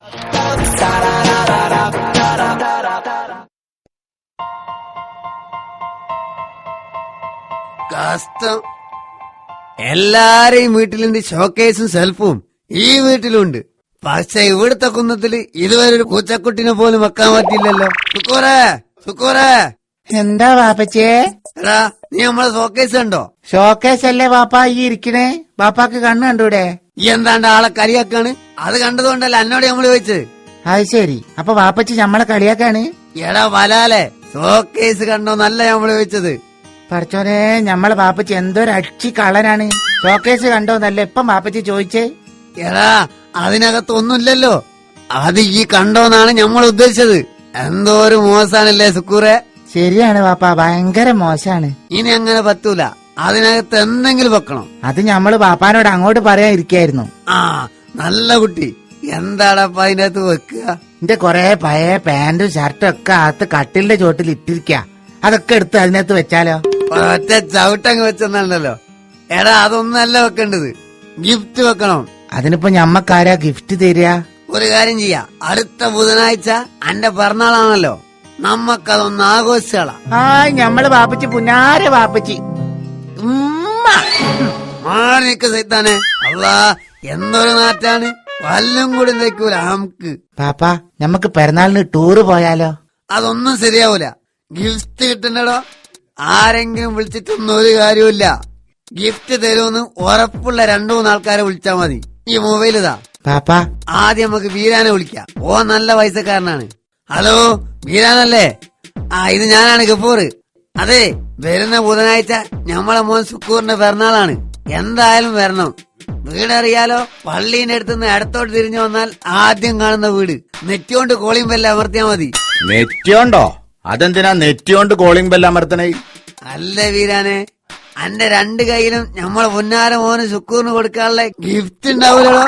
കഷ്ടം, എല്ലാരെയും വീട്ടിലുണ്ട് ഷോക്കേസും സെൽഫും. ഈ വീട്ടിലുണ്ട്. പക്ഷെ ഇവിടുത്തെ കുന്നത്തില് ഇതുവരെ ഒരു പൂച്ചക്കുട്ടിനെ പോലും വെക്കാൻ പറ്റില്ലല്ലോ. സുക്കൂറേ എന്താ വാപ്പച്ചേ? എടാ, നീ നമ്മളെ ഷോക്കേസ് കണ്ടോ? ഷോക്കേസ് അല്ലേ വാപ്പാ ഈ ഇരിക്കണേ? വാപ്പാക്ക് കണ്ണ് കണ്ടൂടെ? ഈ എന്താണ്ട് ആളെ കളിയാക്കാണ്? അത് കണ്ടതുകൊണ്ടല്ല എന്നോട് നമ്മള് ചോദിച്ചത്. അത് ശരി, അപ്പൊ വാപ്പച്ചി നമ്മളെ കളിയാക്കാണ്? എടാ വലാലെ, ഷോക്കേസ് കണ്ടോ നല്ല നമ്മള് ചോദിച്ചത്. പഠിച്ചോനെ, നമ്മളെ വാപ്പച്ചി എന്തൊരു അടിച്ചി കള്ളനാണ്. ഷോക്കേസ് കണ്ടോന്നല്ല ഇപ്പം വാപ്പച്ചി ചോദിച്ചേ? എടാ, അതിനകത്തൊന്നുമില്ലല്ലോ. അത് ഈ കണ്ടോന്നാണ് നമ്മൾ ഉദ്ദേശിച്ചത്. എന്തോ ഒരു മോശാണല്ലേ സുക്കൂറെ? ശരിയാണ് വാപ്പാ, ഭയങ്കര മോശാണ്. ഇനി അങ്ങനെ പറ്റൂല. അതിനകത്ത് എന്തെങ്കിലും വെക്കണം. അത് ഞമ്മള് വാപ്പാനോട് അങ്ങോട്ട് പറയാൻ ഇരിക്കായിരുന്നു. ആ, നല്ല കുട്ടി. എന്താടപ്പ അതിനകത്ത് വെക്കുക? എന്റെ കൊറേ പഴയ പാന്റും ഷർട്ടും ഒക്കെ അകത്ത് കട്ടിലിന്റെ ചോട്ടിൽ ഇട്ടിരിക്ക. അതൊക്കെ എടുത്ത് അതിനകത്ത് വെച്ചാലോ? ഒറ്റ ചവിട്ടങ്ങ് വെച്ചെന്നുണ്ടല്ലോ. എടാ, അതൊന്നല്ല വെക്കേണ്ടത്. ഗിഫ്റ്റ് വെക്കണം. അതിനിപ്പോ ഞമ്മക്കാരാ ഗിഫ്റ്റ് തരിക? ഒരു കാര്യം ചെയ്യാ, അടുത്ത ബുധനാഴ്ച അന്റെ പിറന്നാളാണല്ലോ, നമ്മക്കതൊന്ന് ആഘോഷിച്ചാളാ. ആ, ഞമ്മള് വാപ്പച്ചി പുന്നാര വാപ്പച്ചി. മാറിക്ക് സൈത്താനെ. അല്ലാ, എന്തൊരു നാറ്റാണ്. വല്ലും കൂടി നിൽക്കൂല നമുക്ക്. പാപ്പാ, നമുക്ക് പിറന്നാളിന് ടൂറ് പോയാലോ? അതൊന്നും ശരിയാവൂല. ഗിഫ്റ്റ് കിട്ടണ്ടോ? ആരെങ്കിലും വിളിച്ചിട്ടൊന്നും ഒരു കാര്യമില്ല. ഗിഫ്റ്റ് തരുമെന്ന് ഉറപ്പുള്ള 2-3 ആൾക്കാരെ വിളിച്ചാ മതി. ഈ മൊബൈൽ ഇതാ. പാപ്പാ, ആദ്യം നമുക്ക് വീരാനെ വിളിക്കാം. ഓ നല്ല പൈസക്കാരനാണ്. ഹലോ, വീരാനല്ലേ? ആ, ഇത് ഞാനാണ് ഗഫൂർ. അതെ, വരുന്ന ബുധനാഴ്ച ഞമ്മളെ മോൻ സുക്കൂറിന്റെ പിറന്നാളാണ്. എന്തായാലും വരണം. വീടറിയാലോ? പള്ളീന്റെ അടുത്തുനിന്ന് ഇടത്തോട്ട് തിരിഞ്ഞു വന്നാൽ ആദ്യം കാണുന്ന വീട്. നെറ്റിയോണ്ട് കോളിംഗ് ബെല്ല് അമർത്തിയാ മതി. നെറ്റിയോണ്ടോ? അതെന്തിനാ നെറ്റിയോണ്ട് കോളിംഗ് ബെല്ല് അമർത്തണേ? അല്ല വീരാനെ, അന്റെ 2 കൈയിലും ഞമ്മളെ പൊന്നാര മോന് സുക്കൂറിന് കൊടുക്കാനുള്ള ഗിഫ്റ്റ് ഉണ്ടാവൂലോ.